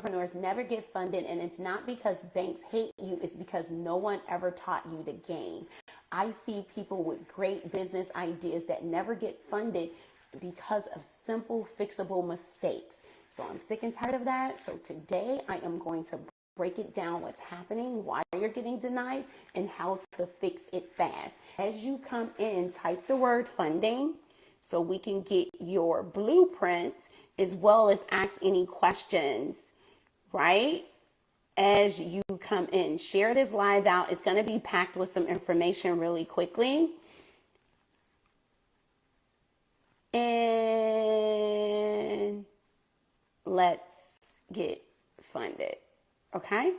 entrepreneurs never get funded, and it's not because banks hate you, it's because no one ever taught you the game. I see people with great business ideas that never get funded because of simple, fixable mistakes. So I'm sick and tired of that. So today I am going to break it down, what's happening, why you're getting denied, and how to fix it fast. As you come in, type the word funding so we can get your blueprint, as well as ask any questions, right? As you come in, share this live out. It's going to be packed with some information really quickly. And let's get funded, okay?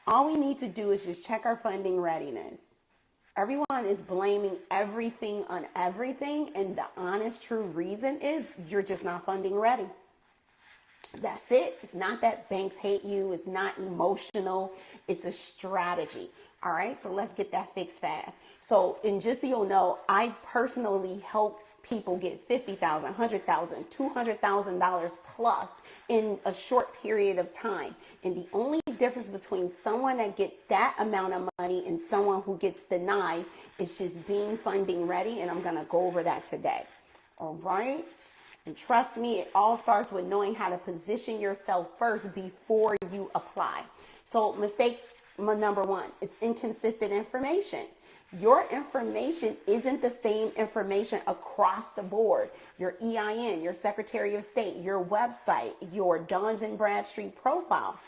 All we need to do is just check our funding readiness. Everyone is blaming everything on everything, and the honest, true reason is you're just not funding ready. That's it. It's not that banks hate you. It's not emotional. It's a strategy. All right, so let's get that fixed fast. So, and just so you'll know, I personally helped people get $50,000, $100,000, $200,000 plus in a short period of time. And the only difference between someone that gets that amount of money and someone who gets denied is just being funding ready. And I'm going to go over that today. All right. And trust me, it all starts with knowing how to position yourself first before you apply. So mistake number one is inconsistent information. Your information isn't the same information across the board. Your EIN, your Secretary of State, your website, your Dun & Bradstreet profile.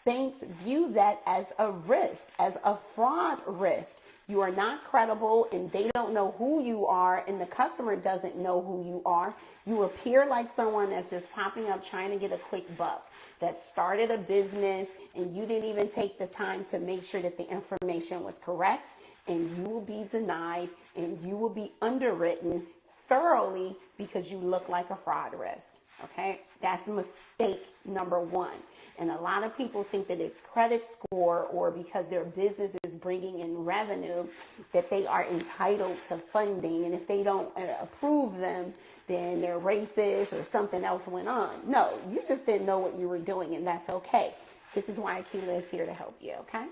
Banks view that as a risk, as a fraud risk. You are not credible, and they don't know who you are, and the customer doesn't know who you are. You appear like someone that's just popping up trying to get a quick buck, that started a business, and you didn't even take the time to make sure that the information was correct, and you will be denied, and you will be underwritten thoroughly because you look like a fraud risk. Okay, that's mistake number one. And a lot of people think that it's credit score, or because their business is bringing in revenue, that they are entitled to funding. And if they don't approve them, then they're racist or something else went on. No, you just didn't know what you were doing, and that's okay. This is why Akila is here to help you, okay?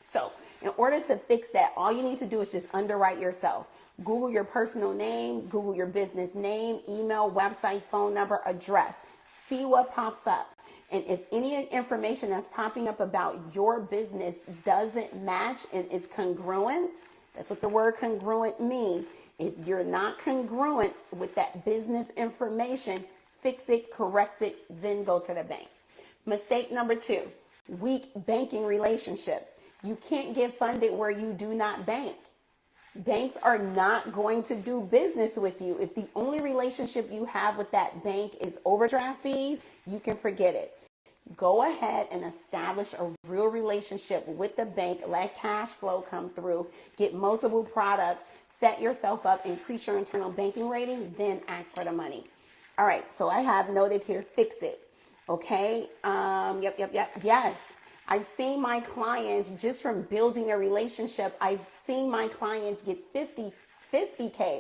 So in order to fix that, all you need to do is just underwrite yourself. Google your personal name, Google your business name, email, website, phone number, address. See what pops up. And if any information that's popping up about your business doesn't match and is congruent, that's what the word congruent means. If you're not congruent with that business information, fix it, correct it, then go to the bank. Mistake number two, weak banking relationships. You can't get funded where you do not bank. Banks are not going to do business with you. If the only relationship you have with that bank is overdraft fees, you can forget it. Go ahead and establish a real relationship with the bank. Let cash flow come through. Get multiple products. Set yourself up. Increase your internal banking rating. Then ask for the money. All right. So I have noted here, fix it. Okay. Yes. I've seen my clients, just from building a relationship, I've seen my clients get 50K,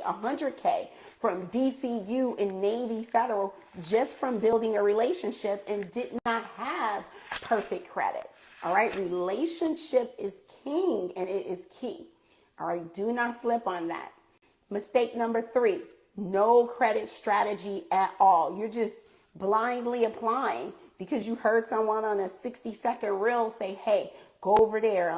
100K from DCU and Navy Federal just from building a relationship, and did not have perfect credit. All right. Relationship is king, and it is key. All right. Do not slip on that. Mistake number three, no credit strategy at all. You're just blindly applying because you heard someone on a 60-second reel say, hey, go over there.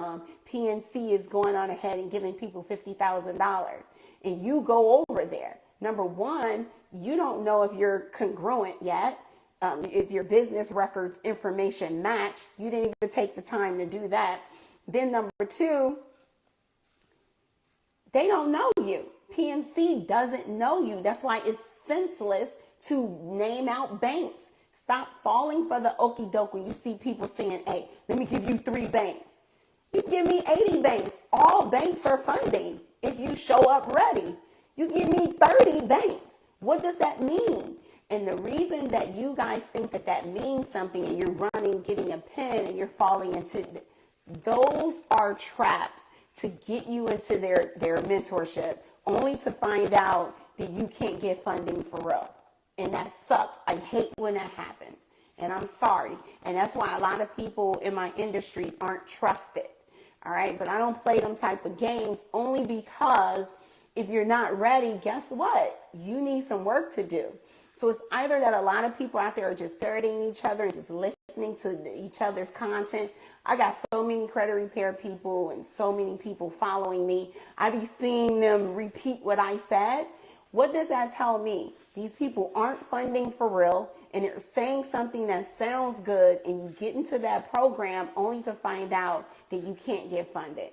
PNC is going on ahead and giving people $50,000. And you go over there. Number one, you don't know if you're congruent yet. If your business records information match, you didn't even take the time to do that. Then number two, they don't know you. PNC doesn't know you. That's why it's senseless to name out banks. Stop falling for the okie doke when you see people saying, hey, let me give you 3 banks. You give me 80 banks. All banks are funding if you show up ready. You give me 30 banks. What does that mean? And the reason that you guys think that that means something, and you're running, getting a pen, and you're falling into, those are traps to get you into their mentorship, only to find out that you can't get funding for real. And that sucks. I hate when that happens. And I'm sorry. And that's why a lot of people in my industry aren't trusted. All right. But I don't play them type of games only because if you're not ready, guess what? You need some work to do. So it's either that a lot of people out there are just parroting each other and just listening to each other's content. I got so many credit repair people and so many people following me. I be seeing them repeat what I said. What does that tell me? These people aren't funding for real, and they're saying something that sounds good, and you get into that program only to find out that you can't get funded.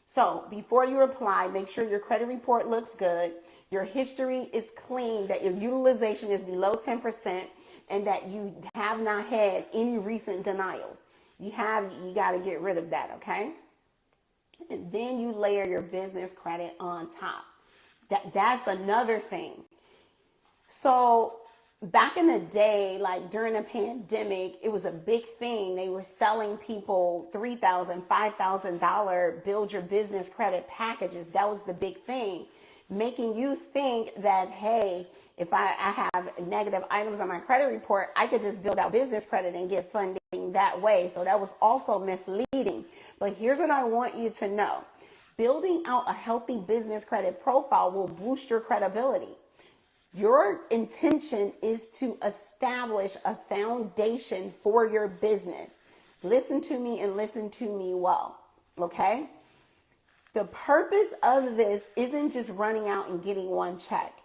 So before you apply, make sure your credit report looks good, your history is clean, that your utilization is below 10%, and that you have not had any recent denials. You got to get rid of that, okay? And then you layer your business credit on top. That's another thing. So back in the day, like during the pandemic, it was a big thing. They were selling people $3,000, $5,000 build your business credit packages. That was the big thing, making you think that, hey, if I have negative items on my credit report, I could just build out business credit and get funding that way. So that was also misleading. But here's what I want you to know. Building out a healthy business credit profile will boost your credibility. Your intention is to establish a foundation for your business. Listen to me and listen to me well, okay? The purpose of this isn't just running out and getting one check.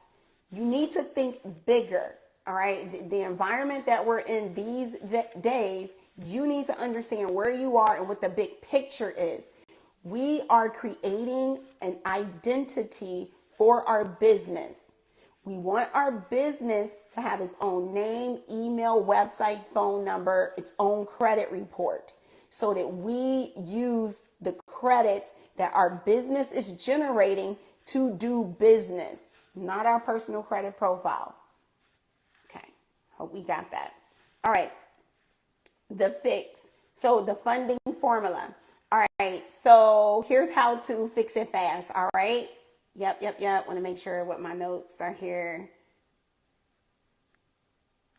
You need to think bigger, all right? The environment that we're in these days, you need to understand where you are and what the big picture is. We are creating an identity for our business. We want our business to have its own name, email, website, phone number, its own credit report, so that we use the credit that our business is generating to do business, not our personal credit profile. Okay, hope we got that. All right, the fix. So the funding formula. All right, so here's how to fix it fast. All right. Yep. Want to make sure what my notes are here.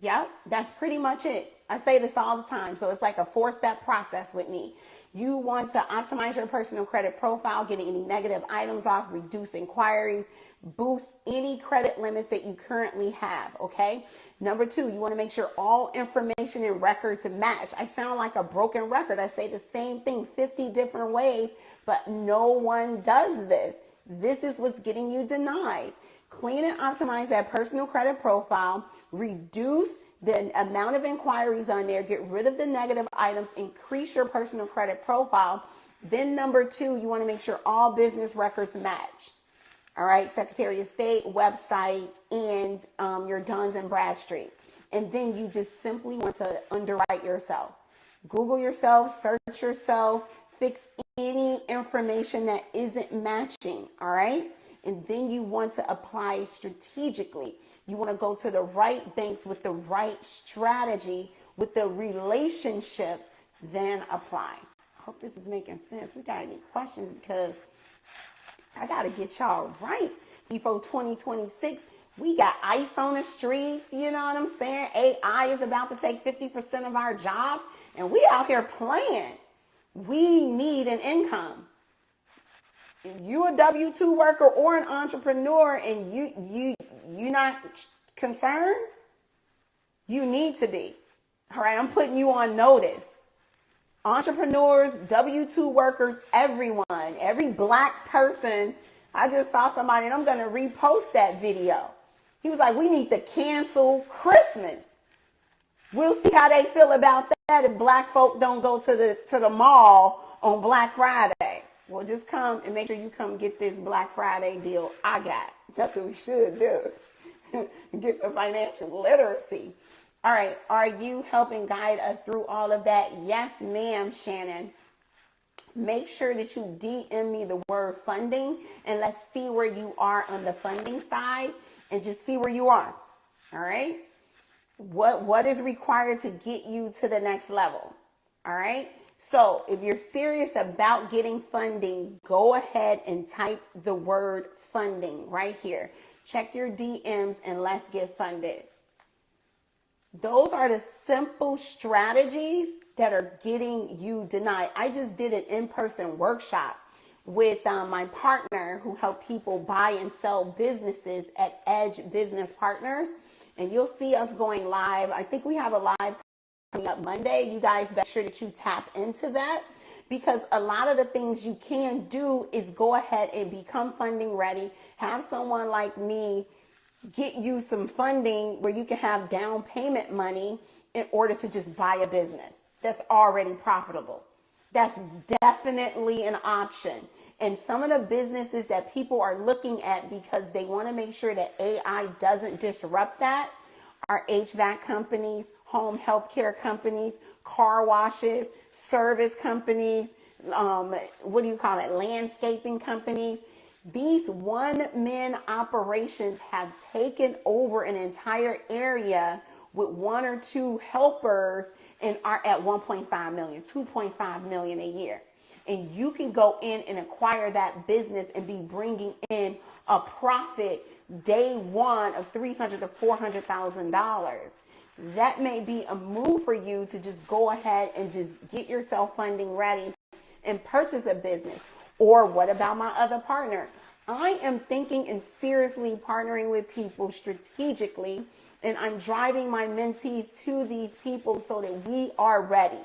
Yep, that's pretty much it. I say this all the time. So it's like a 4-step process with me. You want to optimize your personal credit profile, getting any negative items off, reduce inquiries, boost any credit limits that you currently have, okay? Number 2, you want to make sure all information and records match. I sound like a broken record. I say the same thing 50 different ways, but no one does this. This is what's getting you denied. Clean and optimize that personal credit profile, reduce the amount of inquiries on there, get rid of the negative items, increase your personal credit profile. Then number 2, you want to make sure all business records match. All right, Secretary of State, website, and your Duns and Bradstreet. And then you just simply want to underwrite yourself. Google yourself, search yourself, fix any information that isn't matching, all right? And then you want to apply strategically. You want to go to the right banks with the right strategy, with the relationship, then apply. I hope this is making sense. We got any questions, because I got to get y'all right before 2026. We got ice on the streets, you know what I'm saying? AI is about to take 50% of our jobs, and we out here playing. We need an income. If you're a W-2 worker or an entrepreneur and you're not concerned, you need to be. All right, I'm putting you on notice. Entrepreneurs, W-2 workers, everyone, every black person. I just saw somebody, and I'm going to repost that video. He was like, we need to cancel Christmas. We'll see how they feel about that if black folk don't go to the mall on Black Friday. Well, just come and make sure you come get this Black Friday deal I got. That's what we should do. Get some financial literacy. All right. Are you helping guide us through all of that? Yes, ma'am, Shannon. Make sure that you DM me the word funding, and let's see where you are on the funding side, and just see where you are. All right. What is required to get you to the next level? All right. So if you're serious about getting funding, go ahead and type the word funding right here. Check your DMs and let's get funded. Those are the simple strategies that are getting you denied. I just did an in-person workshop with my partner who helped people buy and sell businesses at Edge Business Partners. And you'll see us going live. I think we have a live coming up Monday. You guys make sure that you tap into that, because a lot of the things you can do is go ahead and become funding ready. Have someone like me get you some funding where you can have down payment money in order to just buy a business that's already profitable. That's definitely an option. And some of the businesses that people are looking at because they want to make sure that AI doesn't disrupt that are HVAC companies, home healthcare companies, car washes, service companies, landscaping companies. These one-man operations have taken over an entire area with one or two helpers and are at 1.5 million, 2.5 million a year. And you can go in and acquire that business and be bringing in a profit day one of $300,000 to $400,000. That may be a move for you to just go ahead and just get yourself funding ready and purchase a business. Or what about my other partner? I am thinking and seriously partnering with people strategically, and I'm driving my mentees to these people so that we are ready.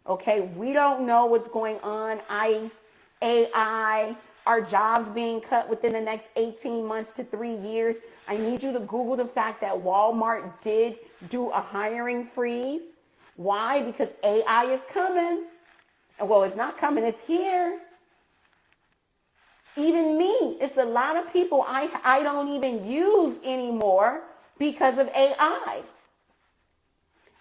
Okay, we don't know what's going on, ICE, AI, our jobs being cut within the next 18 months to 3 years. I need you to Google the fact that Walmart did do a hiring freeze. Why? Because AI is coming. Well, it's not coming, it's here. Even me, it's a lot of people I don't even use anymore because of AI.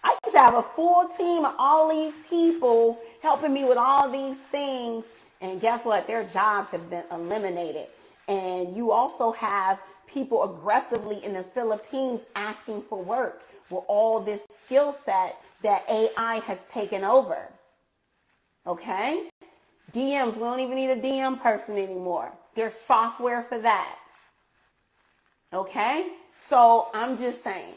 I used to have a full team of all these people helping me with all these things. And guess what? Their jobs have been eliminated. And you also have people aggressively in the Philippines asking for work with all this skill set that AI has taken over. Okay? DMs, we don't even need a DM person anymore. There's software for that. Okay? So I'm just saying,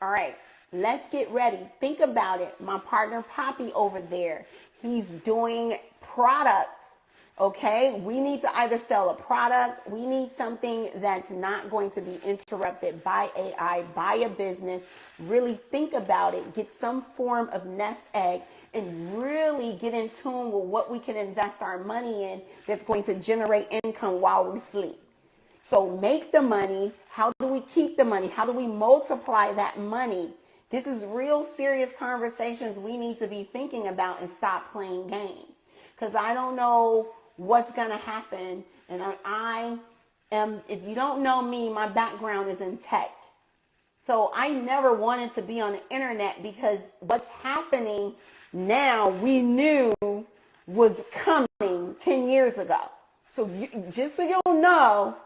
all right, let's get ready. Think about it. My partner Poppy over there, he's doing products. Okay? We need to either sell a product, we need something that's not going to be interrupted by AI, by a business. Really think about it. Get some form of nest egg and really get in tune with what we can invest our money in that's going to generate income while we sleep. So make the money. How do we keep the money? How do we multiply that money? This is real serious conversations we need to be thinking about and stop playing games. Because I don't know what's going to happen. And I am, if you don't know me, my background is in tech. So I never wanted to be on the internet because what's happening now we knew was coming 10 years ago. So just so you'll know,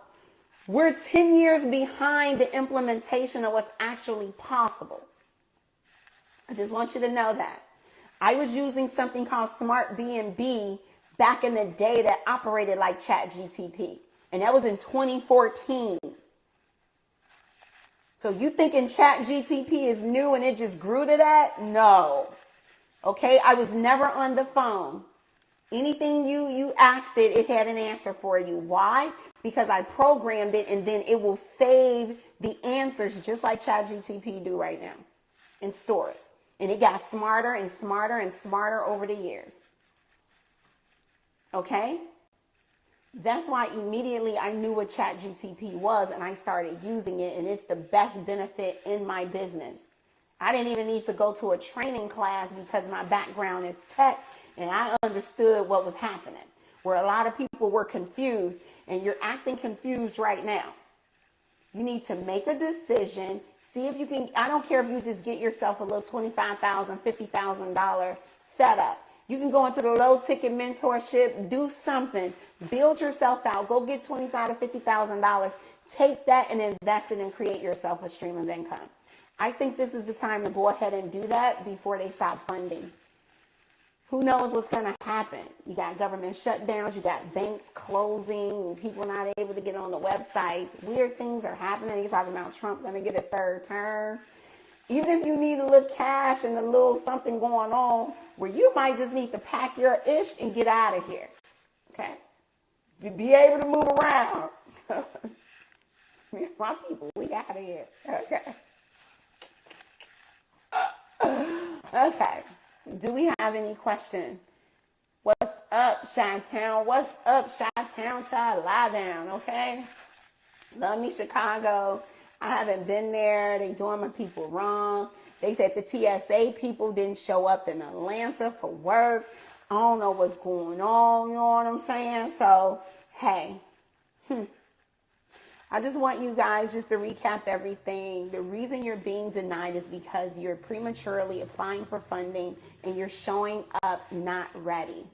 we're 10 years behind the implementation of what's actually possible. I just want you to know that. I was using something called Smart B&B back in the day that operated like ChatGTP. And that was in 2014. So you thinking ChatGTP is new and it just grew to that? No. Okay, I was never on the phone. Anything you asked it, it had an answer for you. Why? Because I programmed it and then it will save the answers just like ChatGTP do right now and store it. And it got smarter and smarter and smarter over the years. Okay? That's why immediately I knew what ChatGTP was and I started using it, and it's the best benefit in my business. I didn't even need to go to a training class because my background is tech and I understood what was happening. Where a lot of people were confused, and you're acting confused right now. You need to make a decision. See if you can, I don't care if you just get yourself a little $25,000, $50,000 setup. You can go into the low ticket mentorship, do something, build yourself out, go get $25,000 to $50,000, take that and invest it and create yourself a stream of income. I think this is the time to go ahead and do that before they stop funding. Who knows what's going to happen? You got government shutdowns, you got banks closing, people not able to get on the websites. Weird things are happening. You're talking about Trump going to get a third term. Even if you need a little cash and a little something going on, where you might just need to pack your ish and get out of here. Okay? You be able to move around. My people, we out of here. Okay. Okay. Do we have any questions? What's up, Chi-Town? What's up, Chi-Town? To lie down, okay? Love me, Chicago. I haven't been there. They doing my people wrong. They said the TSA people didn't show up in Atlanta for work. I don't know what's going on, you know what I'm saying? So, hey. I just want you guys just to recap everything. The reason you're being denied is because you're prematurely applying for funding and you're showing up not ready.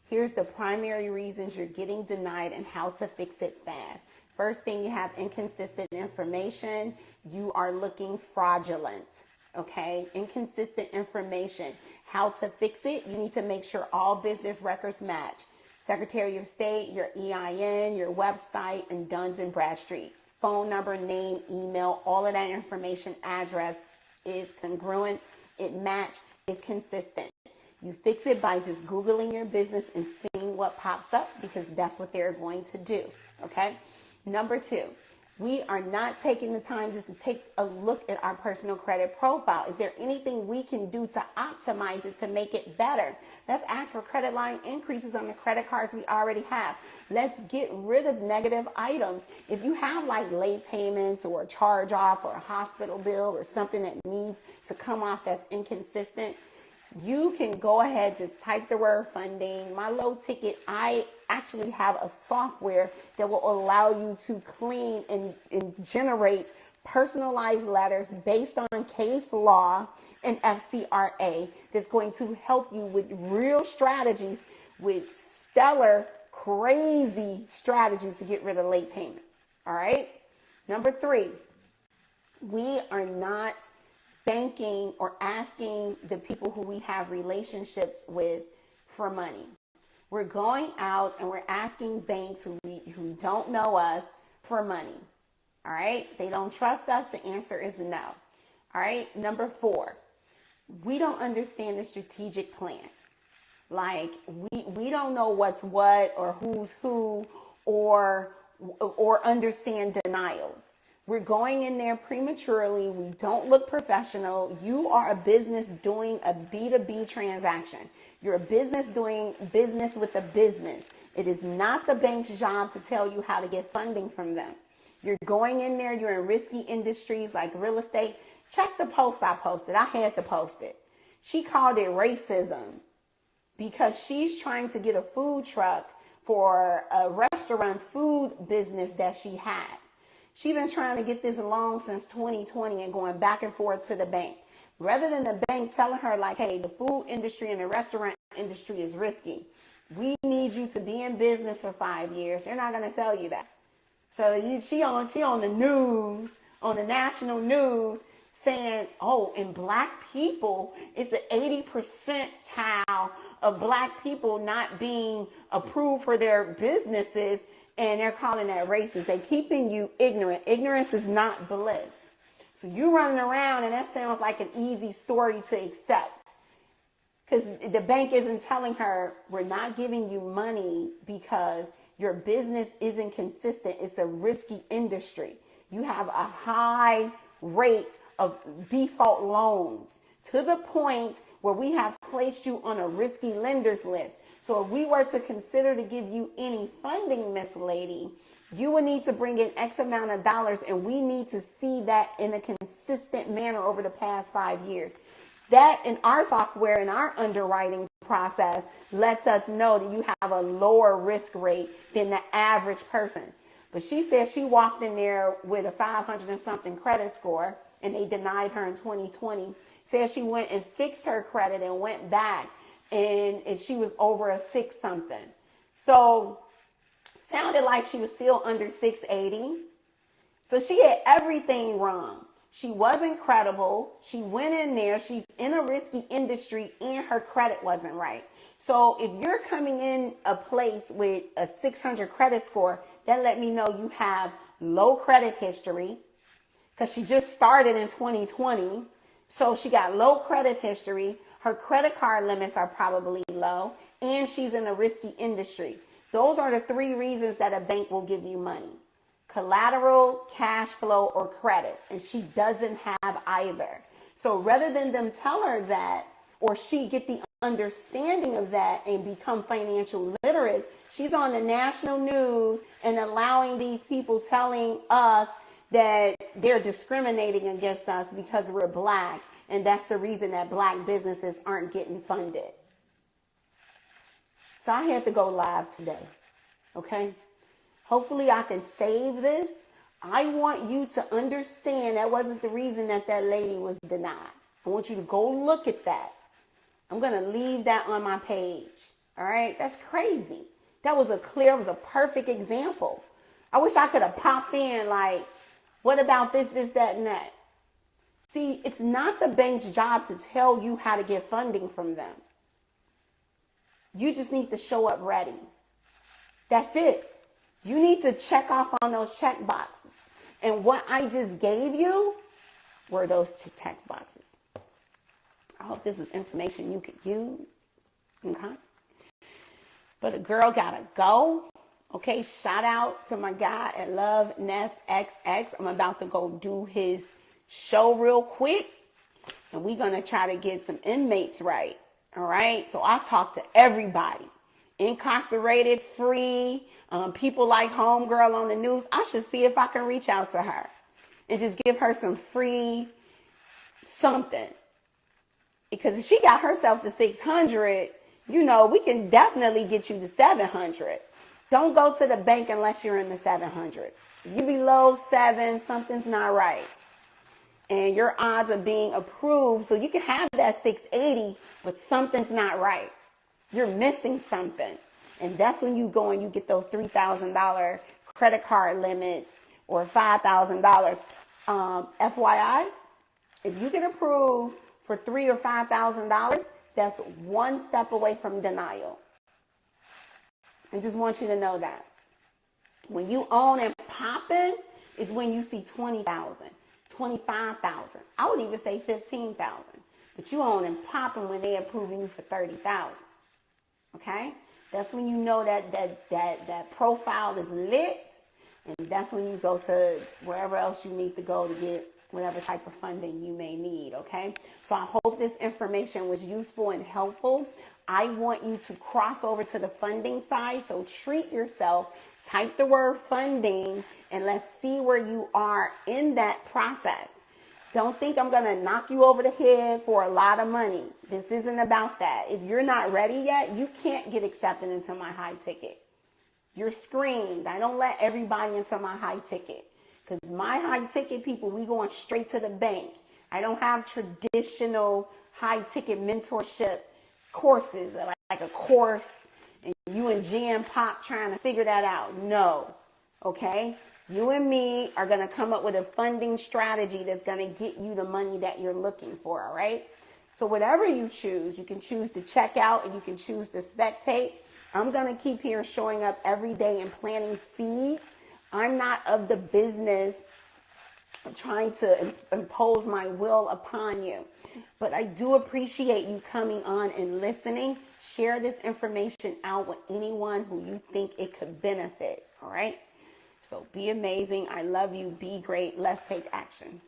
Here's the primary reasons you're getting denied and how to fix it fast. First thing, you have inconsistent information. You are looking fraudulent, okay? Inconsistent information. How to fix it? You need to make sure all business records match. Secretary of State, your EIN, your website, and Duns and Bradstreet. Phone number, name, email, all of that information, address is congruent, it match, is consistent. You fix it by just Googling your business and seeing what pops up because that's what they're going to do, okay? Number two, we are not taking the time just to take a look at our personal credit profile. Is there anything we can do to optimize it to make it better? Let's ask for credit line increases on the credit cards we already have. Let's get rid of negative items. If you have like late payments or a charge off or a hospital bill or something that needs to come off that's inconsistent, you can go ahead, just type the word funding. My low ticket, I actually have a software that will allow you to clean and generate personalized letters based on case law and FCRA that's going to help you with real strategies, with stellar, crazy strategies to get rid of late payments. All right. Number three, we are not banking or asking the people who we have relationships with for money. We're going out and we're asking banks who don't know us for money. All right. They don't trust us. The answer is no. All right. Number four, we don't understand the strategic plan. Like we don't know what's what or who's who or understand denials. We're going in there prematurely. We don't look professional. You are a business doing a B2B transaction. You're a business doing business with a business. It is not the bank's job to tell you how to get funding from them. You're going in there. You're in risky industries like real estate. Check the post I posted. I had to post it. She called it racism because she's trying to get a food truck for a restaurant food business that she has. She's been trying to get this loan since 2020 and going back and forth to the bank. Rather than the bank telling her like, hey, the food industry and the restaurant industry is risky. We need you to be in business for 5 years. They're not going to tell you that. So she on the news, on the national news, saying, oh, in black people, it's an 80% of black people not being approved for their businesses. And they're calling that racist. They're keeping you ignorant. Ignorance is not bliss. So you running around and that sounds like an easy story to accept. Because the bank isn't telling her, we're not giving you money because your business isn't consistent. It's a risky industry. You have a high rate of default loans to the point where we have placed you on a risky lenders list. So if we were to consider to give you any funding, Miss Lady, you would need to bring in X amount of dollars, and we need to see that in a consistent manner over the past 5 years. That in our software, in our underwriting process, lets us know that you have a lower risk rate than the average person. But she said she walked in there with a 500 and something credit score, and they denied her in 2020. Said she went and fixed her credit and went back. And she was over a 6 something. So sounded like she was still under 680. So she had everything wrong. She wasn't credible. She went in there. She's in a risky industry and her credit wasn't right. So if you're coming in a place with a 600 credit score, that let me know you have low credit history because she just started in 2020. So she got low credit history. Her credit card limits are probably low, and she's in a risky industry. Those are the 3 reasons that a bank will give you money: collateral, cash flow, or credit. And she doesn't have either. So rather than them tell her that, or she get the understanding of that and become financial literate, she's on the national news and allowing these people telling us that they're discriminating against us because we're black, and that's the reason that black businesses aren't getting funded. So I had to go live today, okay? Hopefully I can save this. I want you to understand that wasn't the reason that that lady was denied. I want you to go look at that. I'm going to leave that on my page, all right? That's crazy. That was a perfect example. I wish I could have popped in like, what about this, that, and that? See, it's not the bank's job to tell you how to get funding from them. You just need to show up ready. That's it. You need to check off on those check boxes. And what I just gave you were those text boxes. I hope this is information you could use. Okay? But a girl gotta go. Okay, shout out to my guy at Love Nest XX. I'm about to go do his show real quick, and we're gonna try to get some inmates right. All right, so I talk to everybody, incarcerated, free, people like Homegirl on the news. I should see if I can reach out to her and just give her some free something, because if she got herself to 600, you know, we can definitely get you to 700. Don't go to the bank unless you're in the 700s. If you below 7, something's not right. And your odds of being approved, so you can have that 680, but something's not right. You're missing something. And that's when you go and you get those $3,000 credit card limits or $5,000. FYI, if you get approved for $3,000 or $5,000, that's one step away from denial. I just want you to know that. When you own and popping is when you see 20,000, 25,000. I would even say 15,000. But you own and popping when they're approving you for 30,000. Okay? That's when you know that profile is lit, and that's when you go to wherever else you need to go to get whatever type of funding you may need, okay? So I hope this information was useful and helpful. I want you to cross over to the funding side, so treat yourself, type the word funding, and let's see where you are in that process. Don't think I'm going to knock you over the head for a lot of money. This isn't about that. If you're not ready yet, you can't get accepted into my high ticket. You're screened. I don't let everybody into my high ticket. Because my high ticket people, we going straight to the bank. I don't have traditional high ticket mentorship courses, like a course and you and Jam Pop trying to figure that out. No. Okay? You and me are going to come up with a funding strategy that's going to get you the money that you're looking for, all right? So whatever you choose, you can choose to check out and you can choose to spectate. I'm going to keep here showing up every day and planting seeds. I'm not of the business of trying to impose my will upon you. But I do appreciate you coming on and listening. Share this information out with anyone who you think it could benefit, all right? So be amazing. I love you. Be great. Let's take action.